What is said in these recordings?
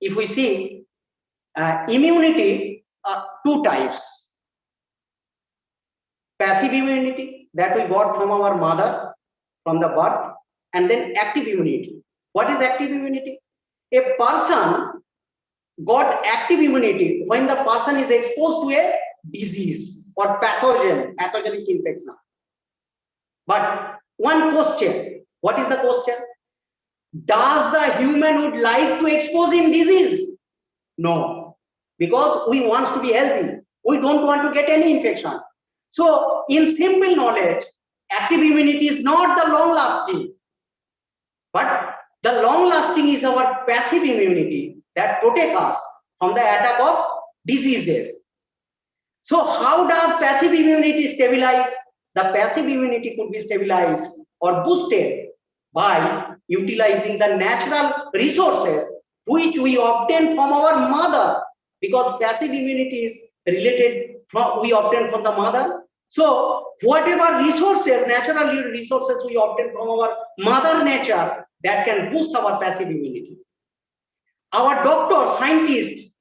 if we see immunity, two types. Passive immunity that we got from our mother from the birth, and then active immunity. What is active immunity? A person got active immunity when the person is exposed to a disease or pathogenic infection. But one question, what is the question? Does the human would like to expose in disease? No, because we want to be healthy. We don't want to get any infection. So in simple knowledge, active immunity is not the long lasting, but the long lasting is our passive immunity that protects us from the attack of diseases. So how does passive immunity stabilize? The passive immunity could be stabilized or boosted by utilizing the natural resources which we obtain from our mother, because passive immunity is related from we obtain from the mother. So whatever resources, natural resources we obtain from our mother nature, that can boost our passive immunity. Our doctors, scientists,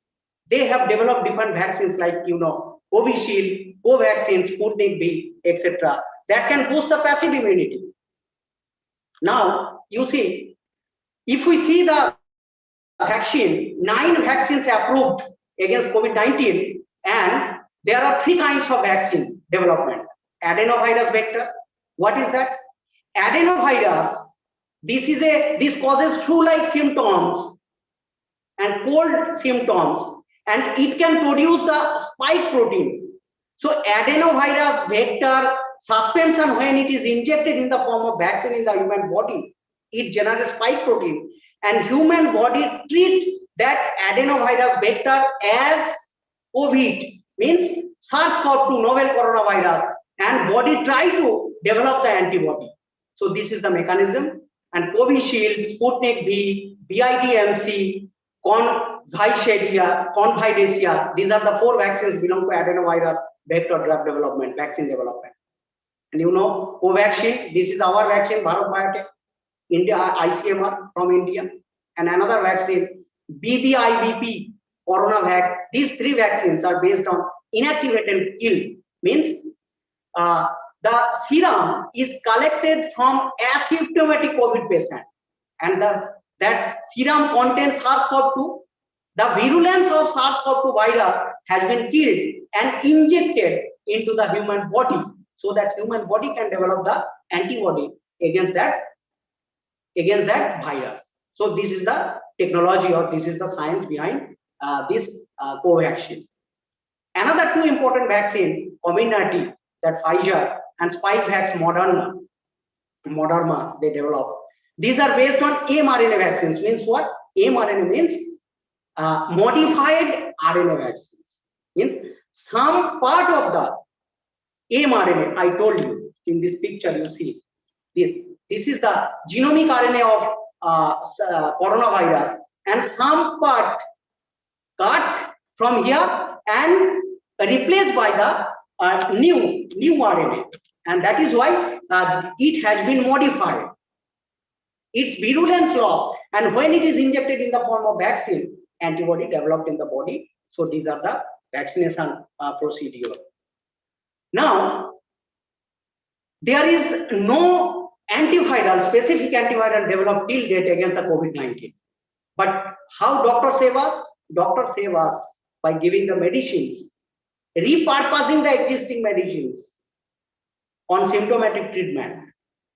they have developed different vaccines like Covishield, Covaxin, Sputnik V, etc. that can boost the passive immunity. Now you see, if we see the vaccine, 9 vaccines approved against COVID-19, and there are 3 kinds of vaccine development. Adenovirus vector, what is that? Adenovirus, this causes flu-like symptoms and cold symptoms, and it can produce the spike protein. So adenovirus vector suspension, when it is injected in the form of vaccine in the human body, it generates spike protein, and human body treat that adenovirus vector as COVID, means SARS-CoV-2 novel coronavirus, and body try to develop the antibody. So this is the mechanism. And Covishield, Sputnik V, BIDMC, Convidecia, these are the 4 vaccines belong to adenovirus vector drug development, vaccine development. And Covaxin, this is our vaccine, Bharat Biotech, India, ICMR from India. And another vaccine, BBIBP, CoronaVac. These 3 vaccines are based on inactivate and kill, means the serum is collected from asymptomatic COVID patient, and that serum contains SARS-CoV-2. The virulence of SARS-CoV-2 virus has been killed and injected into the human body, so that human body can develop the antibody against that virus. So this is the technology, or this is the science behind this Covaxin. Another 2 important vaccine, Comirnaty, that Pfizer, and Spikevax Moderna, they develop. These are based on mRNA vaccines. Means what? mRNA means modified RNA vaccines. Means some part of the mRNA, I told you in this picture, you see this is the genomic RNA of coronavirus, and some part cut from here and replaced by the new RNA, and that is why it has been modified. Its virulence loss, and when it is injected in the form of vaccine, antibody developed in the body. So these are the vaccination procedure. Now there is no specific antiviral developed till date against the COVID-19. But how doctors save us? Doctors save us by giving the medicines, repurposing the existing medicines on symptomatic treatment.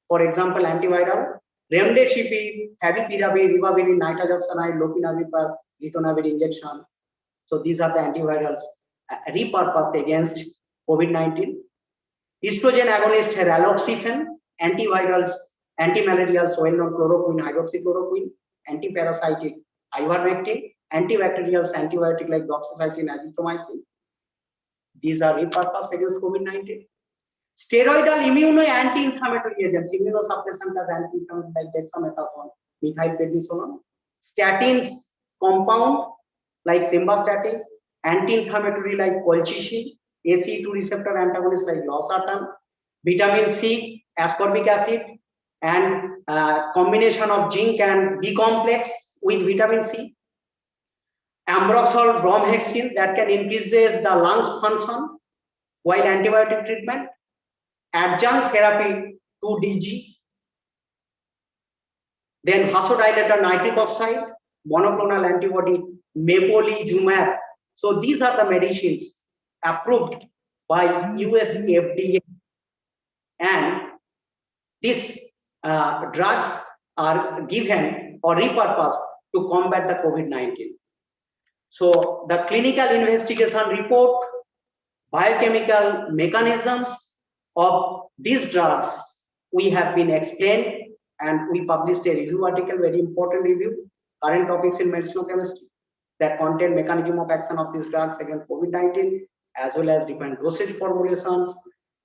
For example, antiviral, remdesivir, favipiravir, ribavirin, nitazoxanide, lopinavir, ritonavir injection. So these are the antivirals repurposed against COVID-19. Estrogen agonist, raloxifene, antivirals, antimalarials, well-known chloroquine, hydroxychloroquine, antiparasitic, ivermectin, antibacterials, antibiotic like doxycycline, azithromycin. These are repurposed against COVID-19. Steroidal immuno-anti-inflammatory agents, immunosuppressant as anti-inflammatory like dexamethasone, methylprednisolone. Statins compound like simvastatin, anti-inflammatory like colchicine, ACE2 receptor antagonist like losartan, vitamin C, ascorbic acid, and combination of zinc and B complex with vitamin C. Ambroxol bromhexine that can increase the lungs function while antibiotic treatment, adjunct therapy 2DG, then vasodilator nitric oxide, monoclonal antibody mepolizumab. So these are the medicines approved by US FDA, and these drugs are given or repurposed to combat the COVID-19. So the clinical investigation report, biochemical mechanisms of these drugs, we have been explained, and we published a review article, very important review, current topics in medicinal chemistry, that contain mechanism of action of these drugs against COVID-19, as well as different dosage formulations,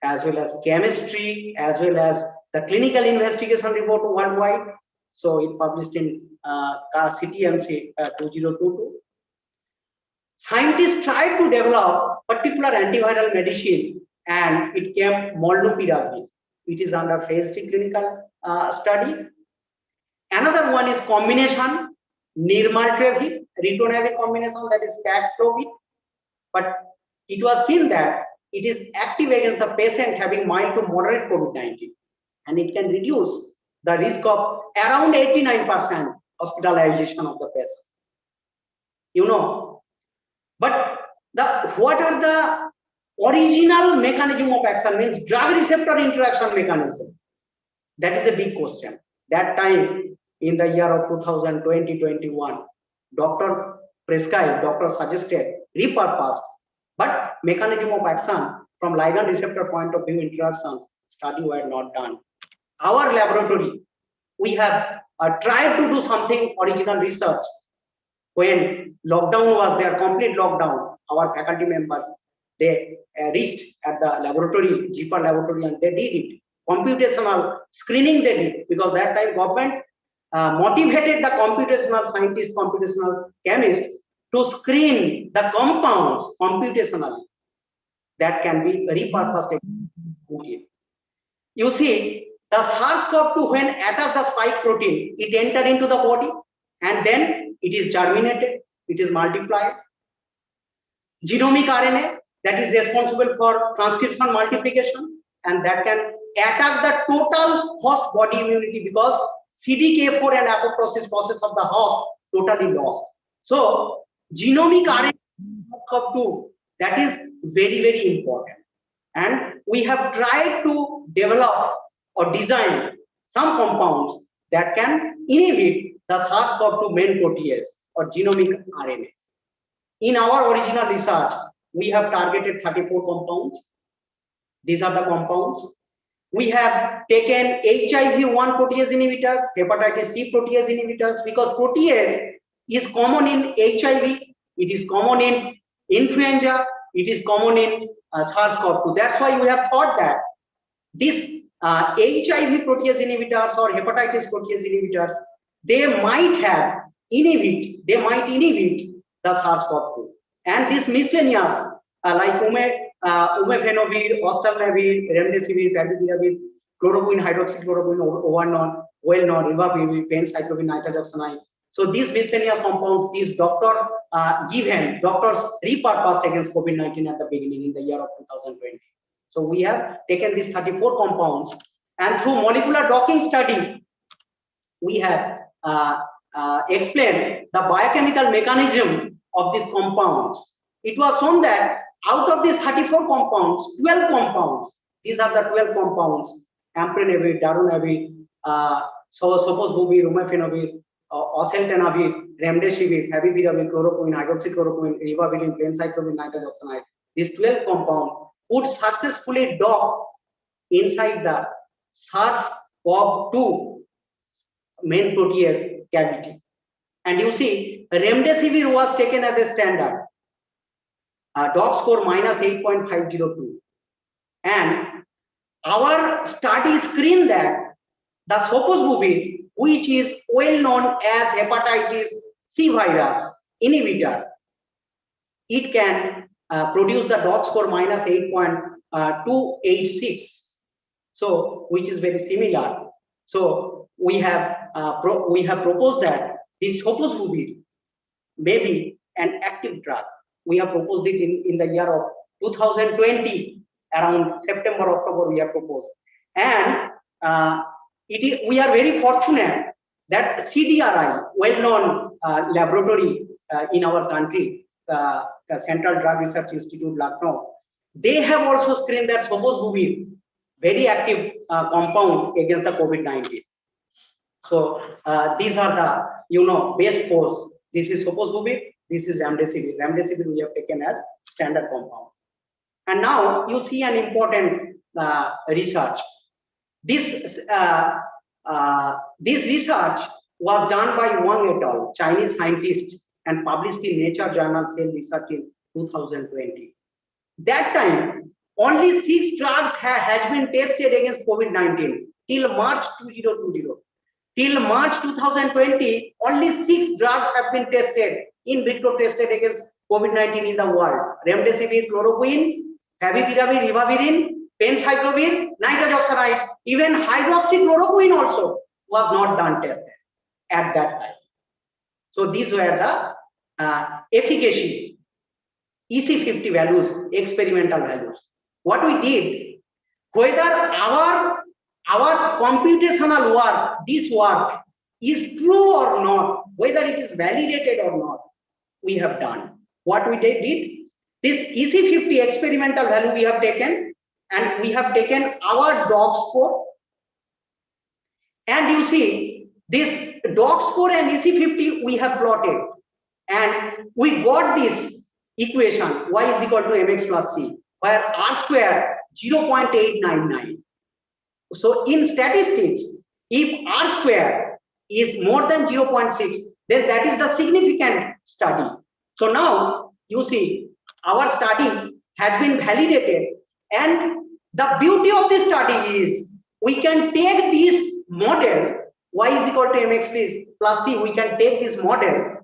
as well as chemistry, as well as the clinical investigation report worldwide. So it published in CTMC 2022. Scientists tried to develop particular antiviral medicine, and it came molnupiravir. It is under phase 3 clinical study. Another one is combination nirmatrelvir ritonavir combination, that is Paxlovid, but it was seen that it is active against the patient having mild to moderate COVID-19, and it can reduce the risk of around 89% hospitalization of the patient. You know, but what are the original mechanism of action, means drug receptor interaction mechanism? That is a big question. That time in the year of 2020-21, doctor prescribed, doctor suggested, repurposed, but mechanism of action from ligand receptor point of view interactions study were not done. Our laboratory, we have tried to do something original research. When lockdown was there, complete lockdown, our faculty members, they reached at the laboratory, GPAR laboratory, and they did it. Computational screening they did, because that time government motivated the computational scientists, computational chemists to screen the compounds computationally that can be repurposed. You see, the SARS-CoV-2, when attached the spike protein, it entered into the body, and then it is germinated, it is multiplied. Genomic RNA, that is responsible for transcription multiplication, and that can attack the total host body immunity, because CDK4 and apoptosis process of the host totally lost. So genomic RNA SARS-CoV-2, that is very, very important. And we have tried to develop or design some compounds that can inhibit the SARS-CoV-2 main protease or genomic RNA. In our original research, we have targeted 34 compounds. These are the compounds. We have taken HIV-1 protease inhibitors, hepatitis C protease inhibitors, because protease is common in HIV, it is common in influenza, it is common in SARS-CoV-2. That's why we have thought that this HIV protease inhibitors or hepatitis protease inhibitors, they might inhibit the SARS-CoV-2. And this miscellaneous like umefenovir, oseltamivir, remdesivir, favipiravir, chloroquine, hydroxychloroquine, Ovanon, Welnon, ribavirin, pencyclovir, nitazoxanide. So these miscellaneous compounds, these doctors repurposed against COVID-19 at the beginning in the year of 2020. So we have taken these 34 compounds, and through molecular docking study, we have explained the biochemical mechanism of these compounds. It was shown that out of these 34 compounds, 12 compounds, these are the 12 compounds, amprenavir, darunavir, sofosbuvir, umefenovir, oseltamivir, remdesivir, favipiravir, chloroquine, hydroxychloroquine, ribavirin, pencyclovir, nitazoxanide. These 12 compounds would successfully dock inside the SARS-CoV-2 main protease cavity. And you see, remdesivir was taken as a standard, dock score -8.502. And our study screened that the sofosbuvir, which is well known as hepatitis C virus inhibitor, it can produce the dock score -8.286. So, which is very similar. So we have proposed that this sofosbuvir maybe an active drug. We have proposed it in the year of 2020, around September, October we have proposed. And we are very fortunate that CDRI, well-known laboratory in our country, the Central Drug Research Institute, Lucknow, they have also screened that sofosbuvir, very active compound against the COVID-19. So these are the base pose. This is sofosbuvir, this is remdesivir. Remdesivir we have taken as standard compound. And now you see an important research. This research was done by Wang et al., Chinese scientist, and published in Nature Journal Cell Research in 2020. That time, only 6 drugs has been tested against COVID-19 till March 2020. Till March 2020, only 6 drugs have been tested, in vitro tested against COVID-19 in the world. Remdesivir, chloroquine, favipiravir, ribavirin, penciclovir, nitazoxanide, even hydroxychloroquine also was not done tested at that time. So these were the efficacy, EC50 values, experimental values. What we did, whether our computational work, this work is true or not, whether it is validated or not, we have done. What we did, this EC50 experimental value we have taken, and we have taken our dog score, and you see this dog score and EC50 we have plotted, and we got this equation y is equal to mx plus c, where r square 0.899. So in statistics, if r square is more than 0.6, then that is the significant study. So now you see our study has been validated, and the beauty of this study is we can take this model y is equal to mx plus c, we can take this model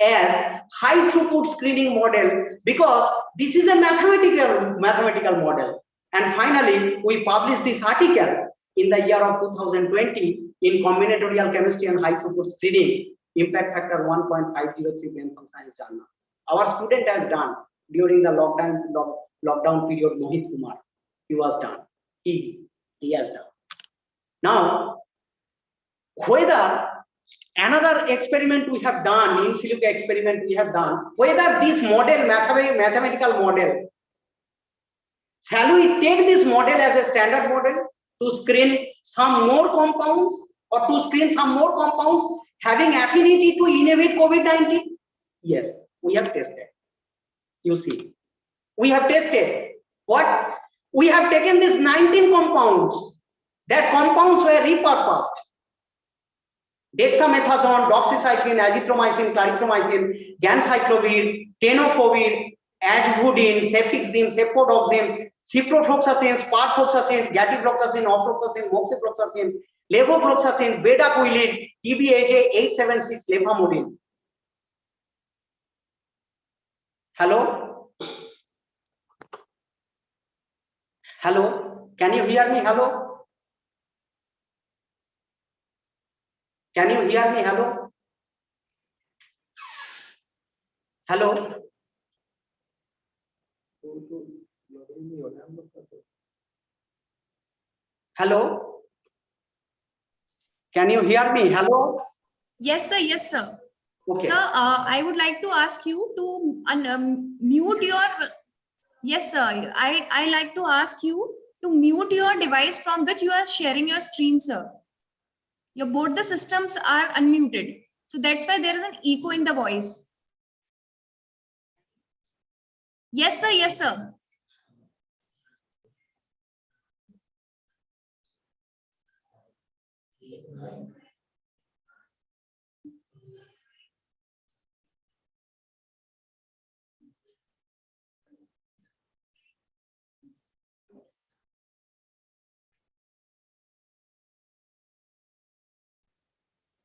as high throughput screening model, because this is a mathematical model. And finally, we published this article in the year of 2020 in Combinatorial Chemistry and High Throughput Screening, Impact Factor 1.503 Bentham Science Journal. Our student has done during the lockdown period, Mohit Kumar. He was done. He has done. Now, whether another experiment we have done, in silico experiment we have done, whether this model, mathematical model, shall we take this model as a standard model to screen some more compounds, or to screen some more compounds having affinity to inhibit COVID-19? Yes, we have tested. You see, we have tested. What? We have taken these 19 compounds. That compounds were repurposed. Dexamethasone, doxycycline, azithromycin, clarithromycin, ganciclovir, tenofovir, azvudine, cefixime, cefodoxime, ciprofloxacin, sparfloxacin, gatifloxacin, ofloxacin, moxifloxacin, levofloxacin, bedaquiline, TBAJ876, lefamulin. Hello? Hello? Can you hear me? Hello? Can you hear me? Hello? Hello? Hello? Can you hear me? Hello? Yes, sir. Yes, sir. Okay. Sir, I would like to ask you to mute your. Yes, sir. I like to ask you to mute your device from which you are sharing your screen, sir. Both the systems are unmuted, so that's why there is an echo in the voice. Yes, sir. Yes, sir.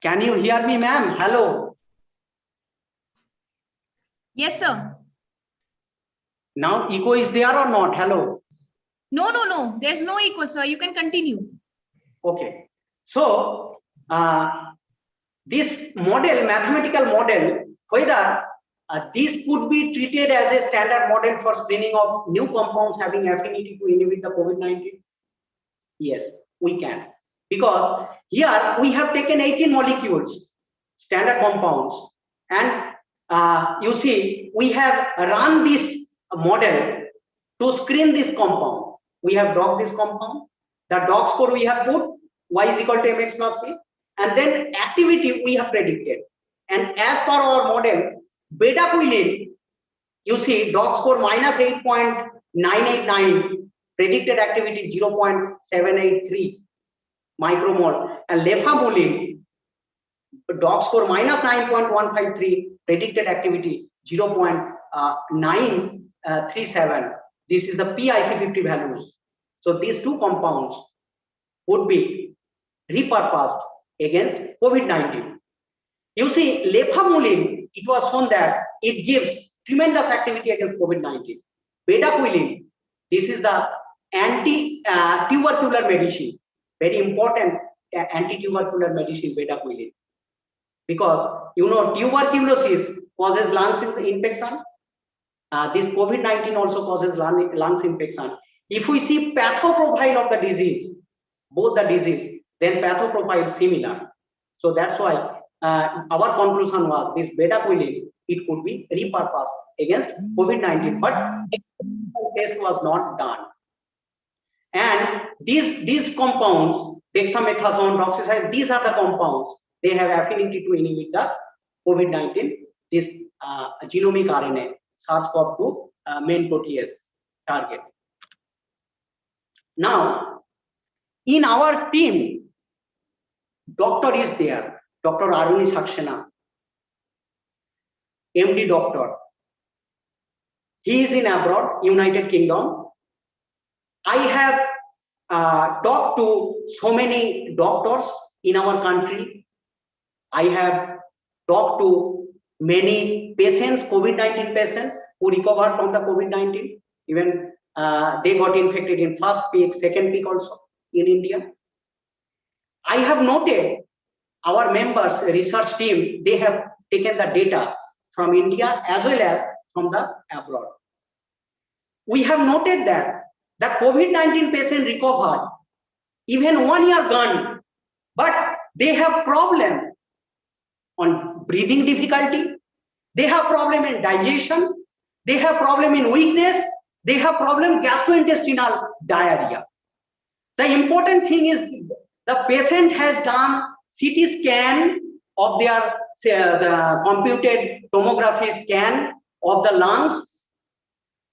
Can you hear me, ma'am? Hello? Yes, sir. Now echo is there or not? Hello? No. There's no echo, sir. You can continue. Okay. So, this model, mathematical model, whether This could be treated as a standard model for screening of new compounds having affinity to inhibit the COVID-19. Yes, we can, because here we have taken 18 molecules, standard compounds, and you see we have run this model to screen this compound. We have docked this compound, the dog score we have put y is equal to mx plus c, and then activity we have predicted, and as per our model, bedaquiline, you see dog score minus 8.989, predicted activity 0.783 micromole, and lefamulin, dog score minus 9.153, predicted activity 0.937. This is the PIC50 values. So these two compounds would be repurposed against COVID-19. You see, lefamulin, it was shown that it gives tremendous activity against COVID-19. Bedaquiline, this is the anti-tubercular medicine, very important anti-tubercular medicine, bedaquiline, because you know tuberculosis causes lungs infection. This COVID-19 also causes lungs infection. If we see pathoprofile of the disease, both the disease, then pathoprofile similar. So that's why our conclusion was this bedaquiline, it could be repurposed against COVID-19, but test was not done. And these compounds, dexamethasone, doxycycline, these are the compounds, they have affinity to inhibit the COVID-19, this genomic RNA, SARS-CoV-2 main protease target. Now, in our team, doctor is there, Dr. Aruni Saxena, MD doctor. He is in abroad, United Kingdom. I have talked to so many doctors in our country. I have talked to many patients, COVID-19 patients who recovered from the COVID-19. Even they got infected in first peak, second peak also in India. I have noted our members, research team, they have taken the data from India as well as from the abroad. We have noted that the COVID-19 patient recovered, even 1 year gone, but they have problem on breathing difficulty, they have problem in digestion, they have problem in weakness, they have problem gastrointestinal diarrhea. The important thing is the patient has done CT scan of their the computed tomography scan of the lungs.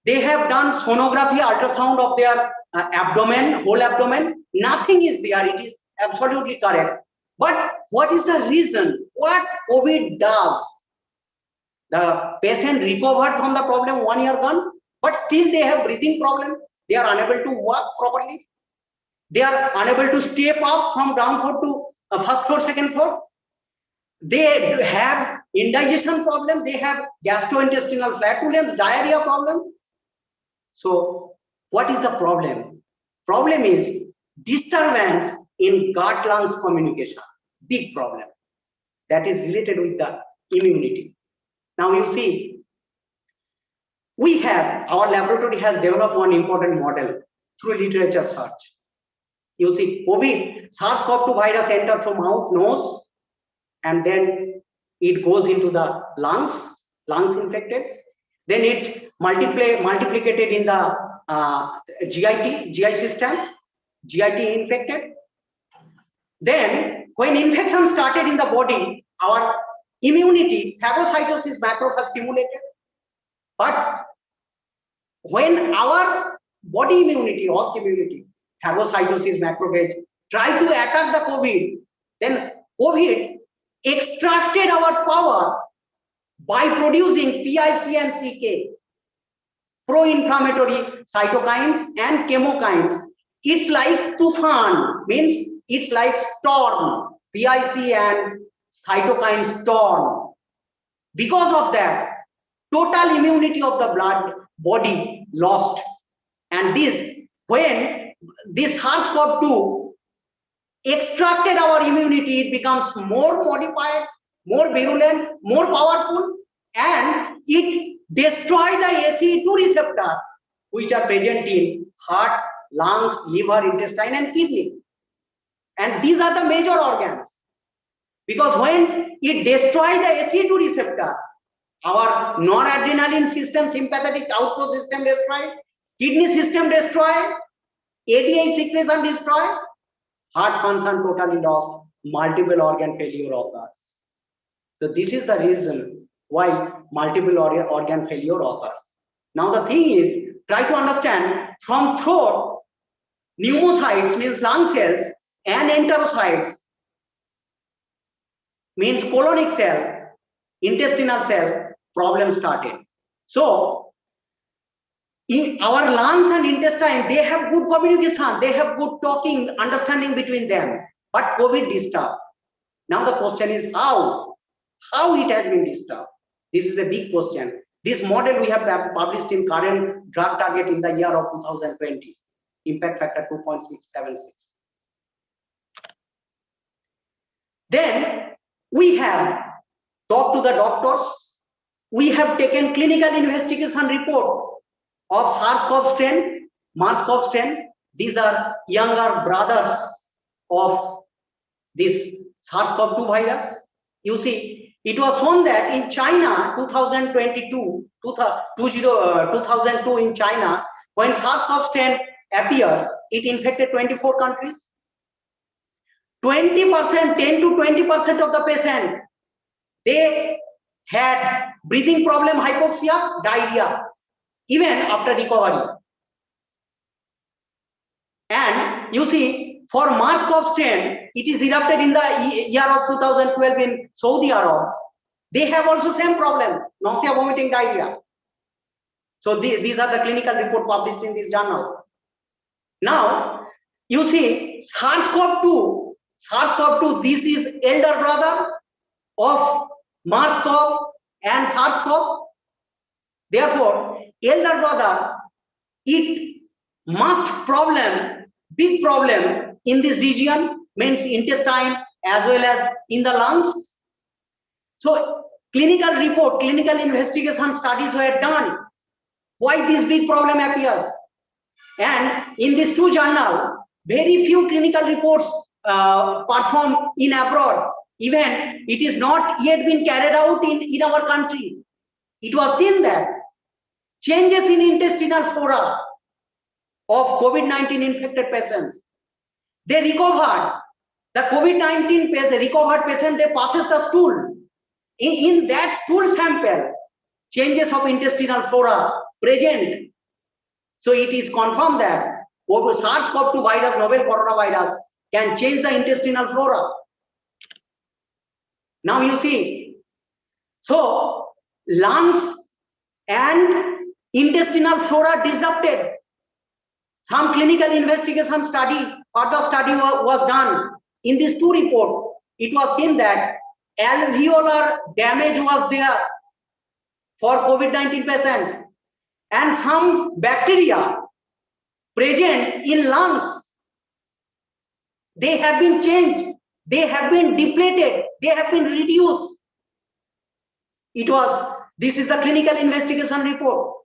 They have done sonography, ultrasound of their abdomen, whole abdomen. Nothing is there. It is absolutely correct. But what is the reason? What COVID does? The patient recovered from the problem, 1 year gone, but still they have breathing problem. They are unable to walk properly. They are unable to step up from ground floor to first floor, second floor. They have indigestion problem. They have gastrointestinal flatulence, diarrhea problem. So what is the problem? Problem is disturbance in gut-lungs communication. Big problem. That is related with the immunity. Now you see, our laboratory has developed one important model through literature search. You see, COVID, SARS-CoV-2 virus enter through mouth, nose, and then it goes into the lungs infected. Then it multiplicated in the GI system, GIT infected. Then when infection started in the body, our immunity, phagocytosis, macrophage stimulated. But when our body immunity, host immunity, phagocytosis, macrophage, try to attack the COVID, then COVID extracted our power by producing PIC and CK, pro-inflammatory cytokines and chemokines. It's like Tufan, means it's like storm, PIC and cytokine storm. Because of that, total immunity of the body lost. And when this SARS-CoV-2 extracted our immunity, it becomes more modified, more virulent, more powerful, and it destroys the ACE2 receptor, which are present in heart, lungs, liver, intestine, and kidney. And these are the major organs. Because when it destroys the ACE2 receptor, our noradrenaline system, sympathetic outflow system destroyed, kidney system destroyed, ADH secretion destroyed, heart function totally lost, multiple organ failure occurs. So this is the reason why multiple organ failure occurs. Now the thing is, try to understand from throat, pneumocytes means lung cells and enterocytes means colonic cell, intestinal cell, problem started. So in our lungs and intestine, they have good communication, they have good talking, understanding between them, but COVID disturbed. Now the question is how it has been disturbed. This is a big question. This model we have published in current drug target in the year of 2020, impact factor 2.676. Then we have talked to the doctors. We have taken clinical investigation report of SARS-CoV strain, MERS-CoV strain. These are younger brothers of this SARS-CoV-2 virus. You see, it was shown that in China, 2002 in China, when SARS-CoV strain appears, it infected 24 countries. 20%, 10 to 20% of the patient, they had breathing problem, hypoxia, diarrhea, even after recovery. And you see, for MERS-CoV strain, it is erupted in the year of 2012 in Saudi Arab. They have also same problem, nausea, vomiting, diarrhea. So these are the clinical report published in this journal. Now, you see, SARS-CoV-2, this is elder brother of MERS-CoV and SARS-CoV. Therefore, elder brother, it must big problem in this region, means intestine as well as in the lungs. So clinical report, clinical investigation studies were done. Why this big problem appears? And in these two journals, very few clinical reports performed in abroad. Even it is not yet been carried out in our country. It was seen that changes in intestinal flora of COVID-19 infected patients, they recovered. The COVID-19 recovered patient, they passes the stool. In that stool sample, changes of intestinal flora present. So it is confirmed that SARS-CoV-2 virus, novel coronavirus, can change the intestinal flora. Now you see, so lungs and intestinal flora disrupted. Some clinical investigation study, further study was done. In these two reports, it was seen that alveolar damage was there for COVID-19 patient, and some bacteria present in lungs, they have been changed, they have been depleted, they have been reduced. This is the clinical investigation report.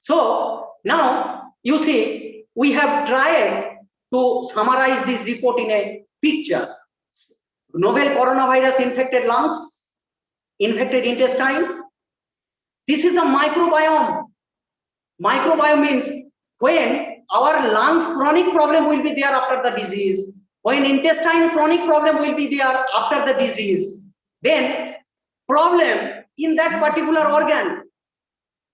So now you see, we have tried to summarize this report in a picture. Novel coronavirus infected lungs, infected intestine. This is the microbiome. Microbiome means when our lungs chronic problem will be there after the disease, when intestine chronic problem will be there after the disease, then problem in that particular organ.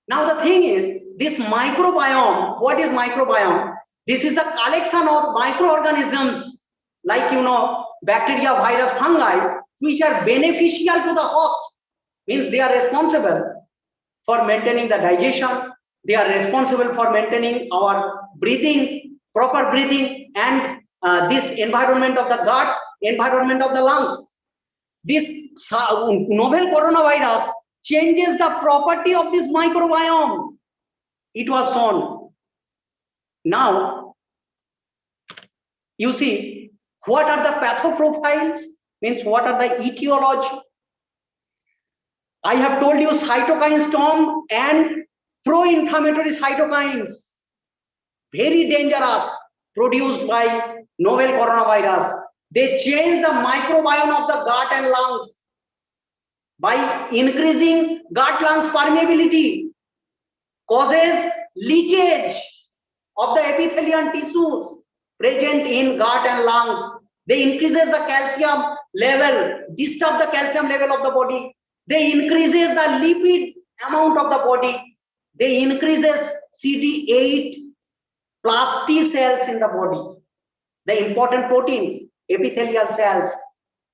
Now the thing is, this microbiome, what is microbiome? This is the collection of microorganisms like, bacteria, virus, fungi, which are beneficial to the host. Means they are responsible for maintaining the digestion. They are responsible for maintaining our breathing, proper breathing, and this environment of the gut, environment of the lungs. This novel coronavirus changes the property of this microbiome. It was shown. Now, you see, what are the pathoprofiles? Means what are the etiology? I have told you cytokine storm and pro-inflammatory cytokines, very dangerous, produced by novel coronavirus. They change the microbiome of the gut and lungs by increasing gut lungs permeability, causes leakage of the epithelial tissues present in gut and lungs. They increases the calcium level, disturb the calcium level of the body. They increases the lipid amount of the body. They increases CD8 plus T cells in the body. The important protein, epithelial cells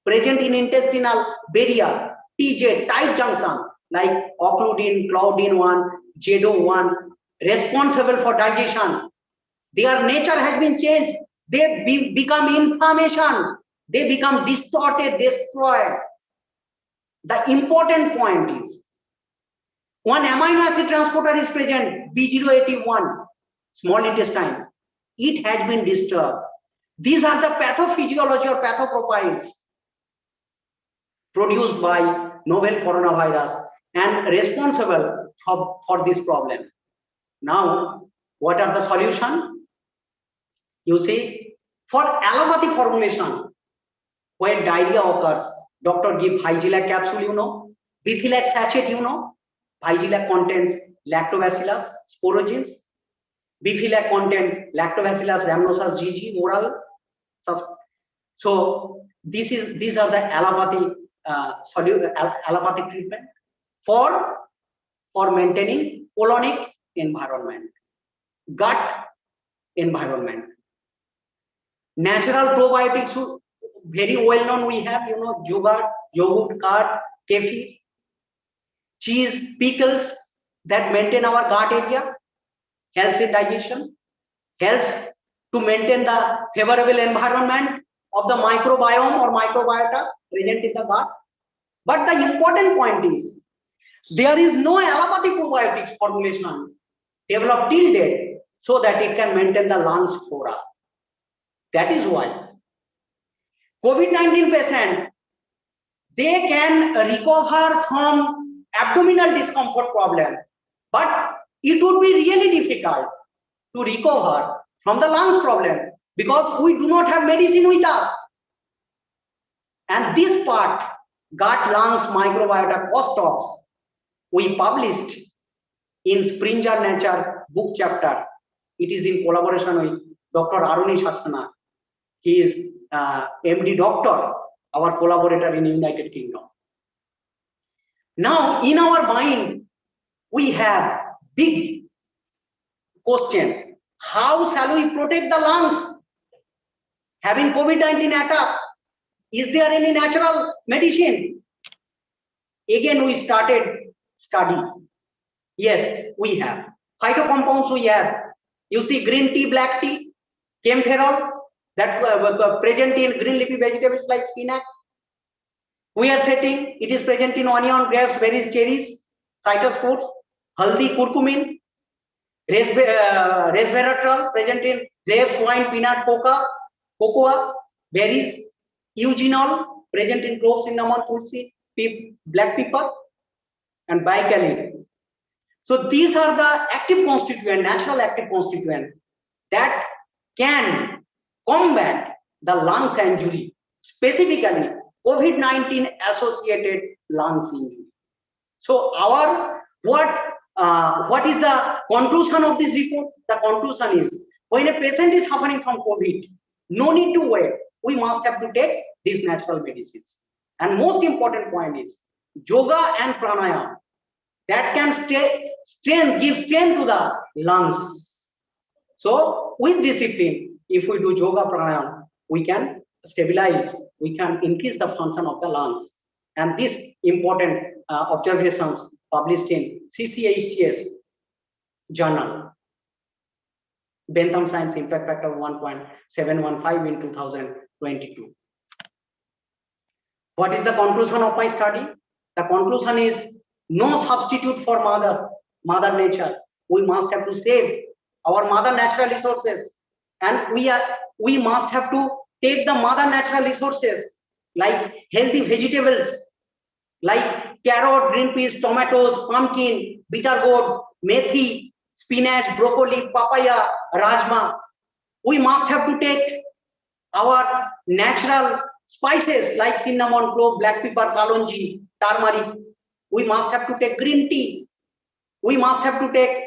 present in intestinal barrier, TJ, tight junction, like occludin, claudin 1, JADO1, responsible for digestion. Their nature has been changed. They become inflammation. They become distorted, destroyed. The important point is, one amino acid transporter is present, B081, small intestine. It has been disturbed. These are the pathophysiology or pathoprofiles produced by novel coronavirus and responsible for this problem. Now, what are the solution? You see, for allopathic formulation, where diarrhea occurs, doctor give Vigilac capsule, you know, Bifilac sachet, you know. Vigilac contains lactobacillus sporogenes. Bifilac contains lactobacillus rhamnosus GG oral. So these are the allopathic allopathic treatment for maintaining colonic environment, gut environment. Natural probiotics, very well known we have, you know, yogurt, curd, kefir, cheese, pickles that maintain our gut area, helps in digestion, helps to maintain the favorable environment of the microbiome or microbiota present in the gut. But the important point is, there is no allopathic probiotics formulation developed till date so that it can maintain the lungs flora. That is why COVID-19 patient, they can recover from abdominal discomfort problem, but it would be really difficult to recover from the lungs problem because we do not have medicine with us. And this part, gut lungs microbiota crosstalks, we published in Springer Nature book chapter. It is in collaboration with Dr. Aruni Saxena. He is MD doctor, our collaborator in United Kingdom. Now, in our mind, we have big question. How shall we protect the lungs? Having COVID-19 attack, is there any natural medicine? Again, we started study. Yes, we have. Phytocompounds we have. You see green tea, black tea, camphorol, that present in green leafy vegetables like spinach. We are setting, it is present in onion, grapes, berries, cherries, citrus fruits, haldi, curcumin, resveratrol present in grapes, wine, peanut, cocoa, berries, eugenol present in cloves, cinnamon, tulsi, black pepper, and bicalin. So these are the active constituent, natural active constituent that can combat the lungs injury, specifically COVID-19 associated lungs injury. So what is the conclusion of this report? The conclusion is, when a patient is suffering from COVID, no need to wait. We must have to take these natural medicines. And most important point is yoga and pranayama that can give strength to the lungs. So with discipline, if we do yoga pranayama, we can stabilize, we can increase the function of the lungs. And these important observations published in CCHTS journal, Bentham Science Impact Factor 1.715 in 2022. What is the conclusion of my study? The conclusion is no substitute for mother nature. We must have to save our mother natural resources, and we must have to take the mother natural resources like healthy vegetables, like carrot, green peas, tomatoes, pumpkin, bitter gourd, methi, spinach, broccoli, papaya, rajma. We must have to take our natural spices like cinnamon, clove, black pepper, kalonji, turmeric. We must have to take green tea. We must have to take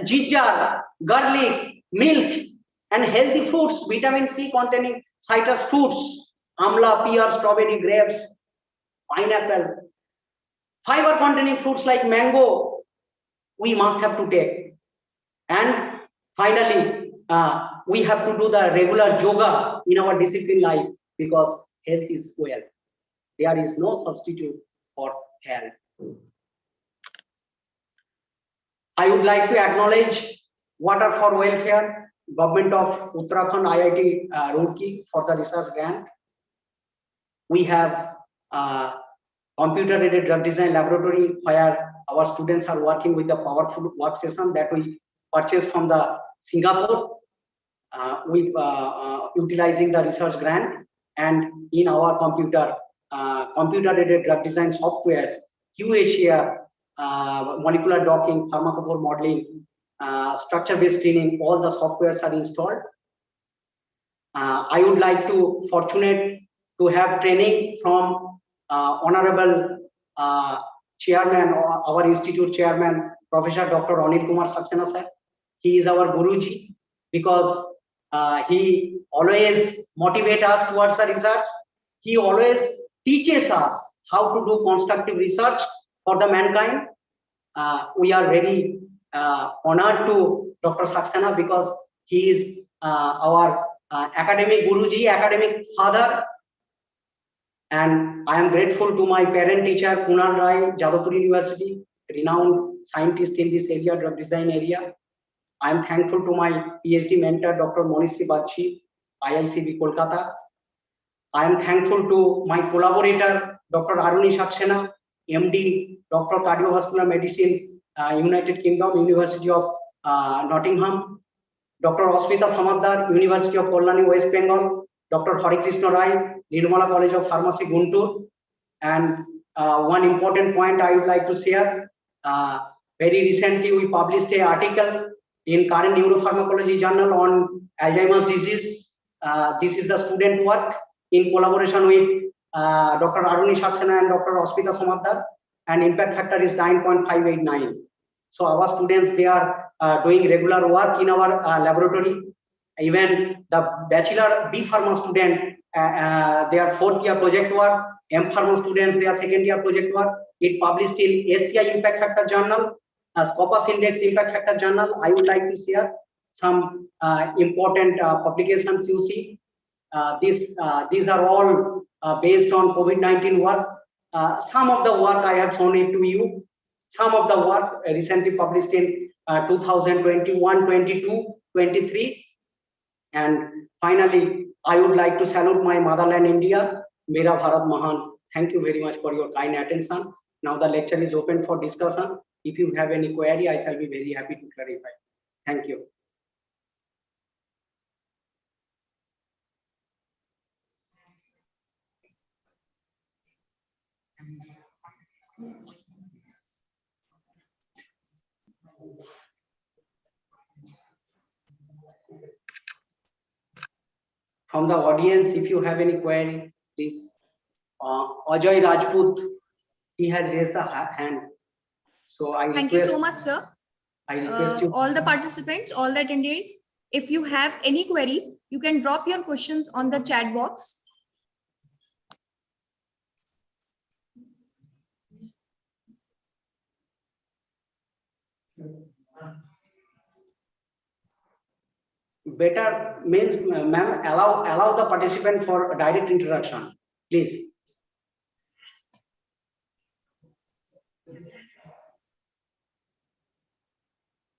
ginger, garlic, milk, and healthy fruits, vitamin C containing citrus fruits, amla, pear, strawberry, grapes, pineapple, fiber containing fruits like mango. We must have to take. And finally, we have to do the regular yoga in our discipline life because health is wealth. There is no substitute for health. I would like to acknowledge Water for Welfare, Government of Uttarakhand, IIT Roorkee for the research grant. We have computer-aided drug design laboratory where our students are working with the powerful workstation that we purchased from the Singapore with utilizing the research grant, and in our computer-aided drug design softwares, QA molecular docking, pharmacophore modeling, structure-based screening, all the softwares are installed. I would like to fortunate to have training from Honorable Chairman, our Institute Chairman, Professor Dr. Anil Kumar Saxena sir. He is our Guruji because he always motivates us towards the research. He always teaches us how to do constructive research for the mankind. We are very honored to Dr. Saxena because he is our academic Guruji, academic father. And I am grateful to my parent teacher, Kunal Rai, Jadavpur University, renowned scientist in this area, drug design area. I am thankful to my PhD mentor, Dr. Monishri Bagchi, IICB Kolkata. I am thankful to my collaborator, Dr. Aruni Saxena, MD, Dr. Cardiovascular Medicine, United Kingdom, University of Nottingham, Dr. Asmita Samadar, University of Kolkata, West Bengal, Dr. Hari Krishna Rai, Nirmala College of Pharmacy, Guntur. And one important point I would like to share, very recently we published an article in Current Neuropharmacology Journal on Alzheimer's disease. This is the student work in collaboration with Dr. Aruni Saxena and Dr. Asmita Samadar, and impact factor is 9.589. So our students, they are doing regular work in our laboratory. Even the bachelor B Pharma student, their fourth year project work, M Pharma students, their second year project work, it published in SCI Impact Factor Journal, Scopus Index Impact Factor Journal. I would like to share some important publications you see. These are all based on COVID-19 work. Some of the work I have shown it to you. Some of the work recently published in 2021, 22, 23. And finally, I would like to salute my motherland, India, Mera Bharat Mahan. Thank you very much for your kind attention. Now the lecture is open for discussion. If you have any query, I shall be very happy to clarify. Thank you. From the audience, if you have any query, please. Ajay Rajput, he has raised the hand. So I Thank you so much, sir. I request you. All the participants, all the attendees, if you have any query, you can drop your questions on the chat box. Better means, ma'am, allow the participant for direct interaction, please.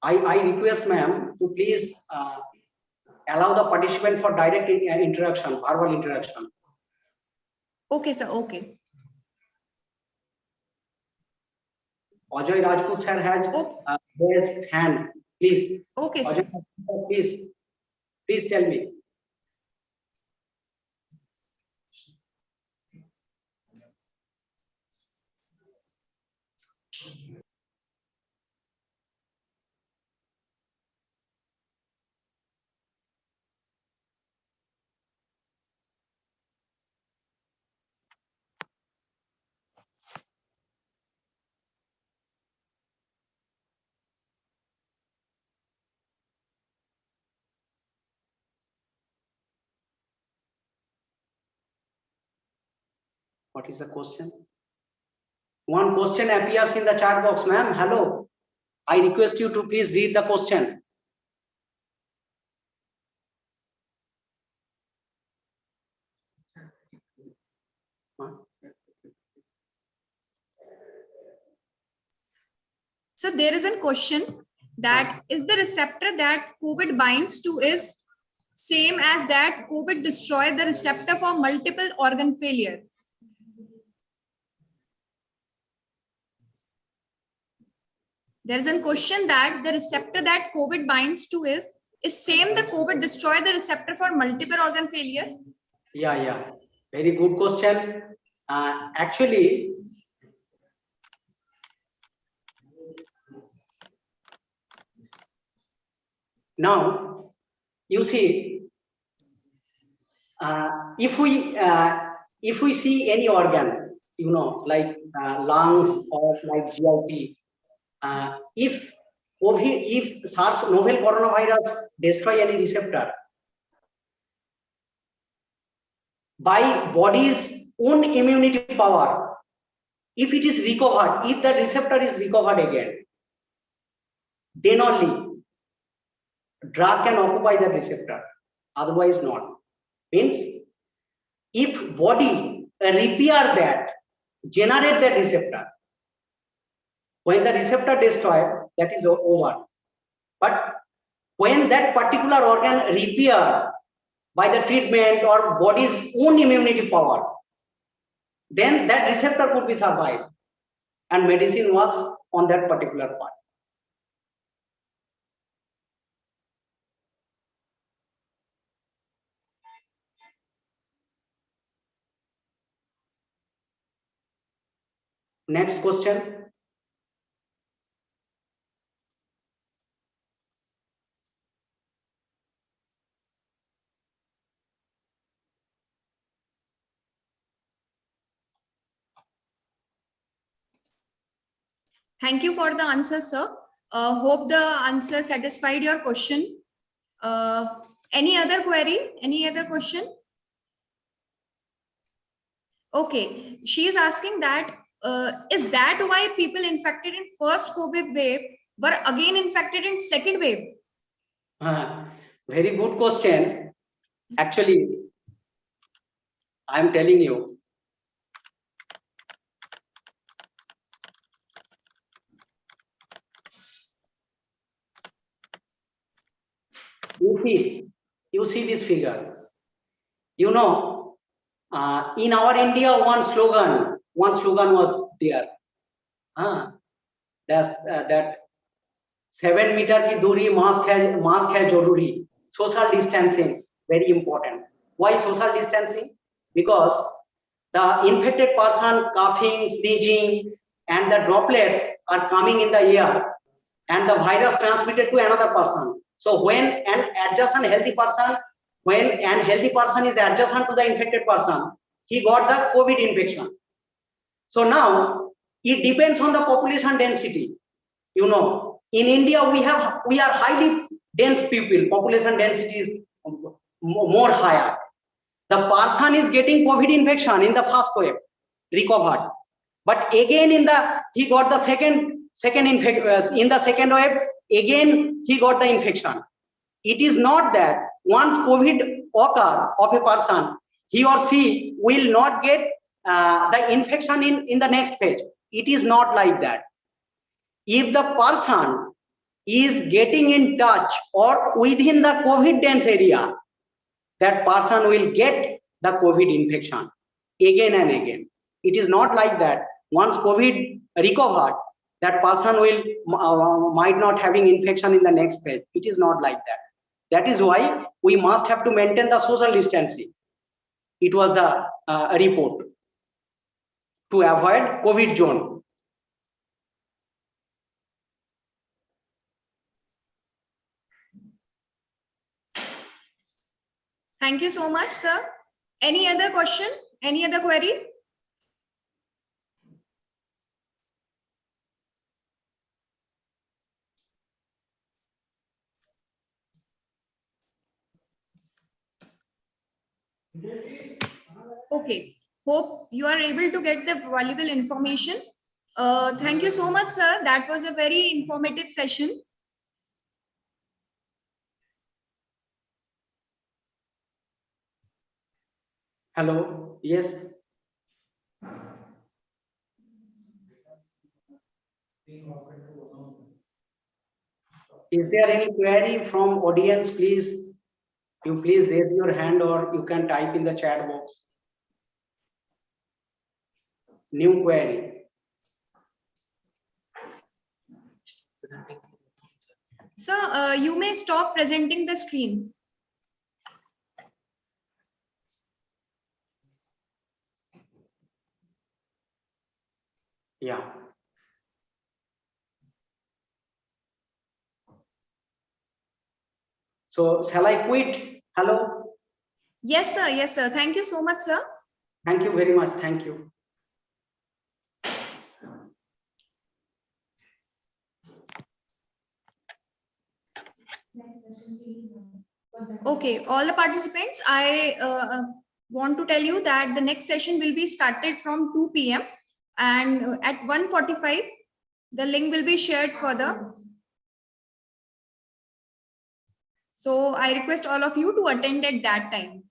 I request ma'am to please allow the participant for direct interaction, verbal interaction. Okay, sir. Okay. Ajay Rajput sir has raised hand. Please. Okay, sir. Ajay, please tell me. What is the question? One question appears in the chat box, ma'am. Hello. I request you to please read the question. So there is a question that is the receptor that COVID binds to is same as that COVID destroyed the receptor for multiple organ failure. There is a question that the receptor that COVID binds to is same the COVID destroyed the receptor for multiple organ failure. Yeah. Very good question. Actually, now you see, if we see any organ, you know, like lungs or like GIP, if SARS novel coronavirus destroy any receptor, by body's own immunity power, if it is recovered, if the receptor is recovered again, then only drug can occupy the receptor, otherwise not. Means if body repair that, generate that receptor, when the receptor destroyed, that is over. But when that particular organ repair by the treatment or body's own immunity power, then that receptor could be survived and medicine works on that particular part. Next question. Thank you for the answer, sir. Hope the answer satisfied your question. Any other query? Any other question? Okay, she is asking that is that why people infected in first COVID wave were again infected in second wave? Very good question. Actually, I'm telling you, you see this figure. You know, in our India, one slogan was there. That 7 meter ki duri, mask hai jaruri. Social distancing, very important. Why social distancing? Because the infected person coughing, sneezing, and the droplets are coming in the air, and the virus transmitted to another person. So when an adjacent healthy person, when an healthy person is adjacent to the infected person, he got the COVID infection. So now it depends on the population density. You know, in India we are highly dense people. Population density is more higher. The person is getting COVID infection in the first wave, recovered. But again he got the second infection in the second wave. Again he got the infection. It is not that once COVID occur of a person, he or she will not get the infection in the next phase. It is not like that. If the person is getting in touch or within the COVID dense area, that person will get the COVID infection again and again. It is not like that. Once COVID recovered, that person will might not having infection in the next phase. It is not like that. That is why we must have to maintain the social distancing. It was the report to avoid COVID zone. Thank you so much, sir. Any other question? Any other query? Okay. Hope you are able to get the valuable information. Thank you so much, sir. That was a very informative session. Hello. Yes. Is there any query from audience? Please, you please raise your hand or you can type in the chat box. New query. Sir, you may stop presenting the screen. Yeah. So shall I quit? Hello. Yes, sir. Yes, sir. Thank you so much, sir. Thank you very much. Thank you. Okay, all the participants, I want to tell you that the next session will be started from 2 p.m. and at 1:45, the link will be shared further. So I request all of you to attend at that time.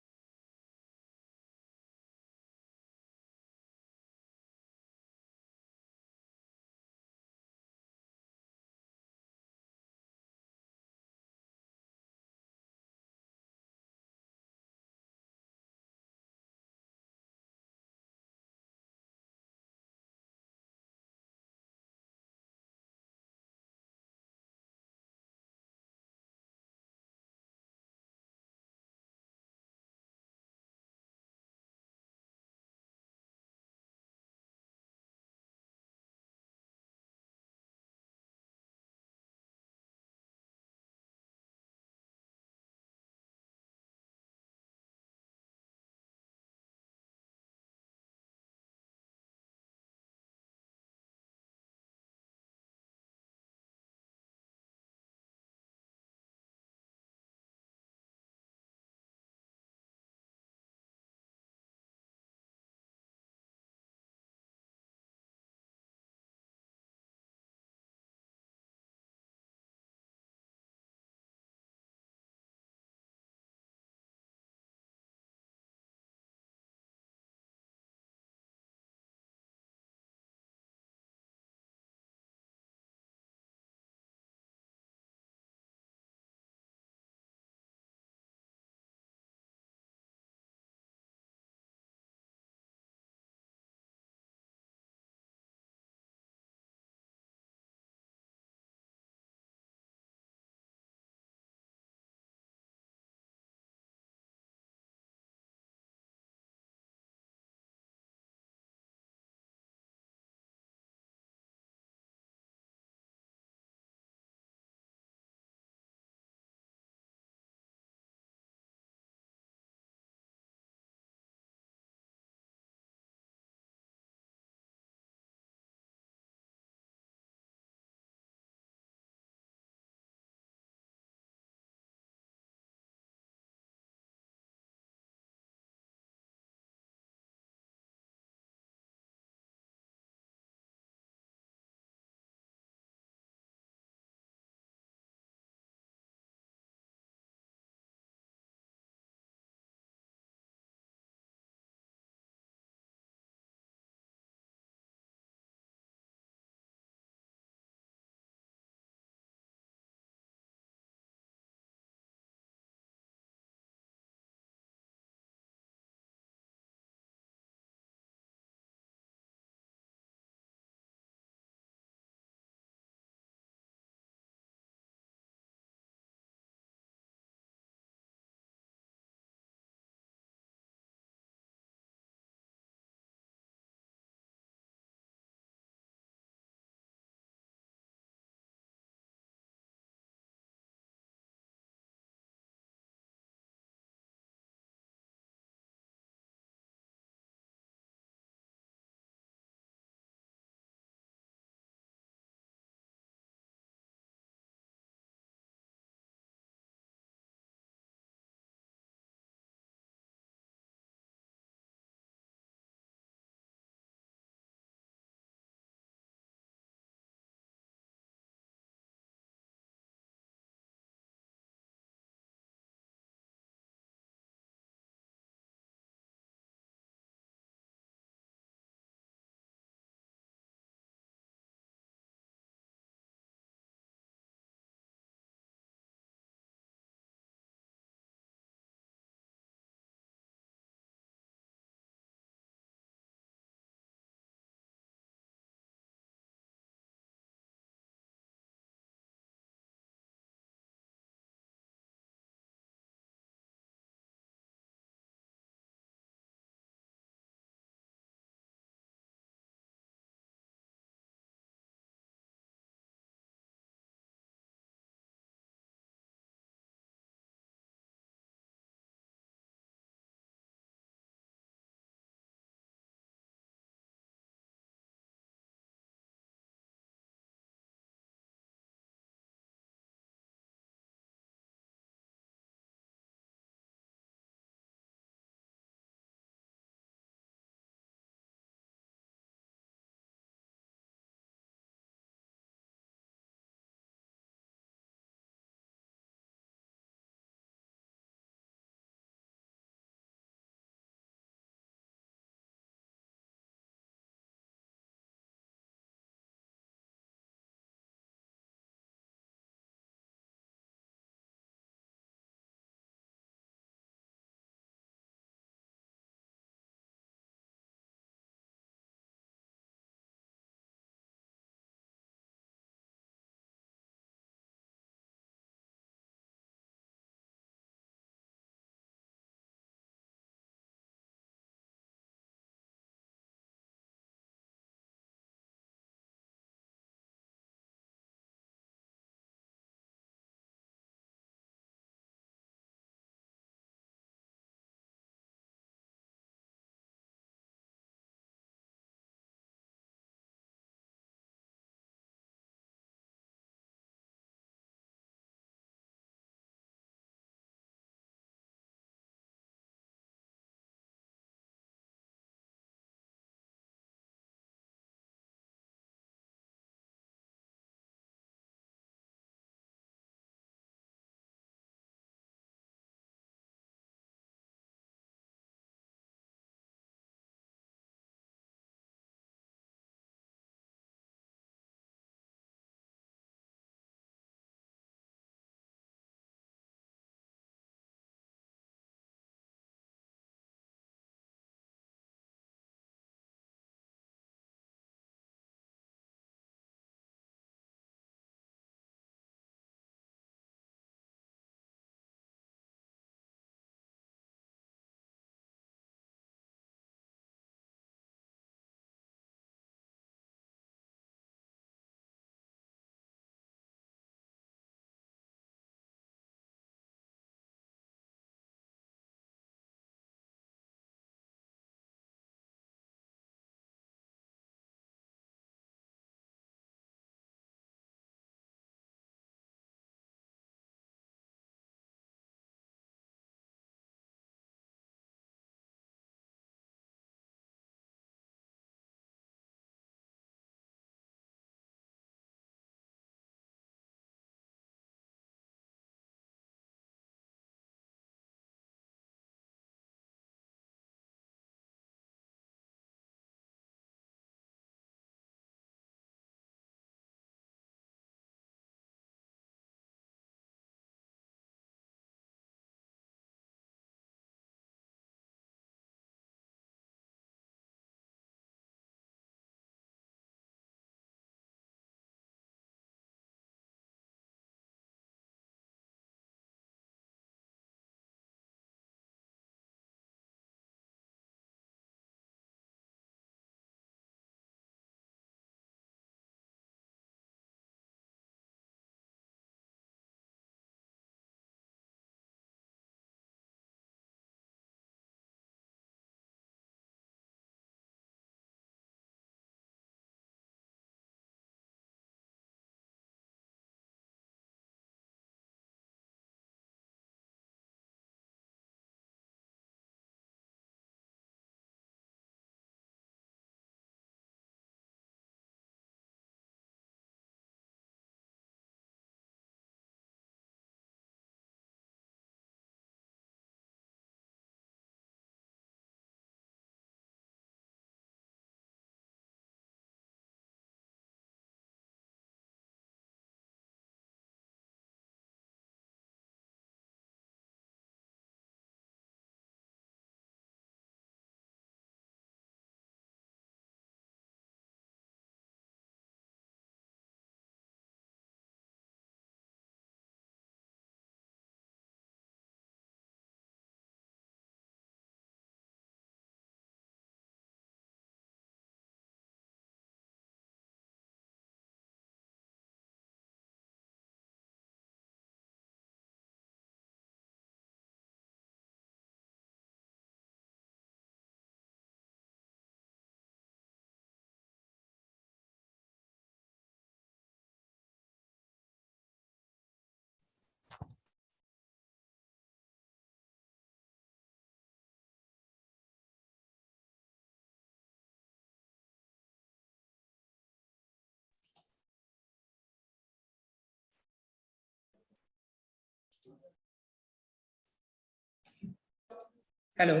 Hello.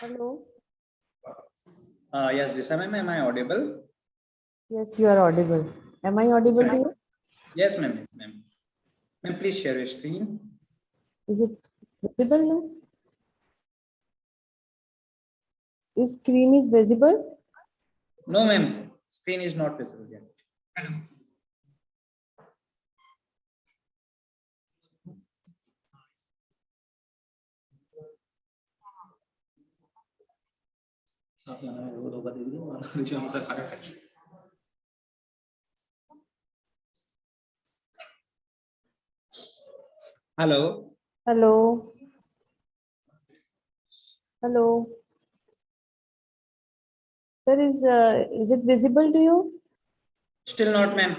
Hello. Yes, this ma'am, am I audible? Yes, you are audible. Am I audible to you? Yes, ma'am. Yes, ma'am. Ma'am, please share your screen. Is it visible now? Is screen is visible? No, ma'am. Screen is not visible yet. Hello. Hello. Hello. Sir, is it visible to you? Still not, ma'am.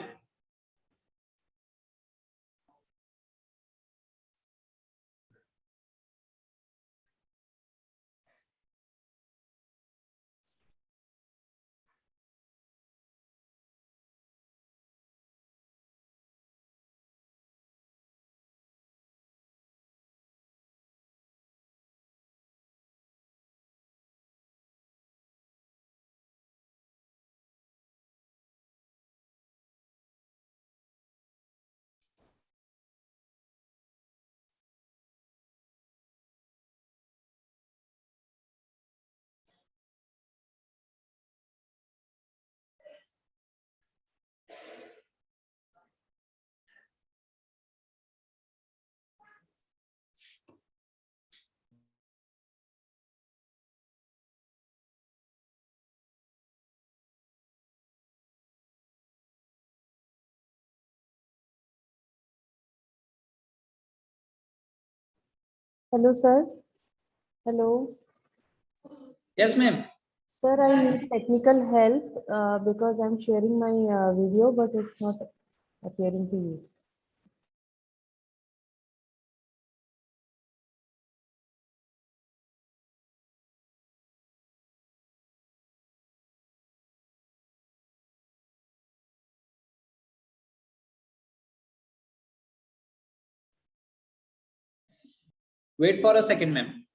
Hello, sir. Hello. Yes, ma'am. Sir, I need technical help because I'm sharing my video, but it's not appearing to you. Wait for a second, ma'am.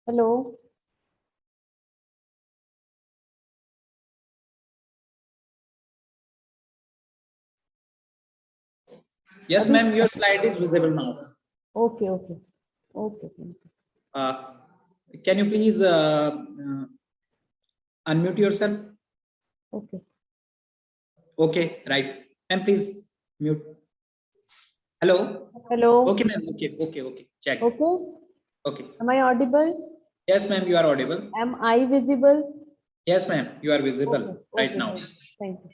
Hello. Yes, ma'am. Your slide is visible now. Okay, okay. Okay, thank you. Can you please unmute yourself? Okay. Okay, right. And please mute. Hello. Hello. Okay, ma'am. Okay. Check. Okay. Okay. Am I audible? Yes, ma'am. You are audible. Am I visible? Yes, ma'am. You are visible Okay, right okay, now. thank you.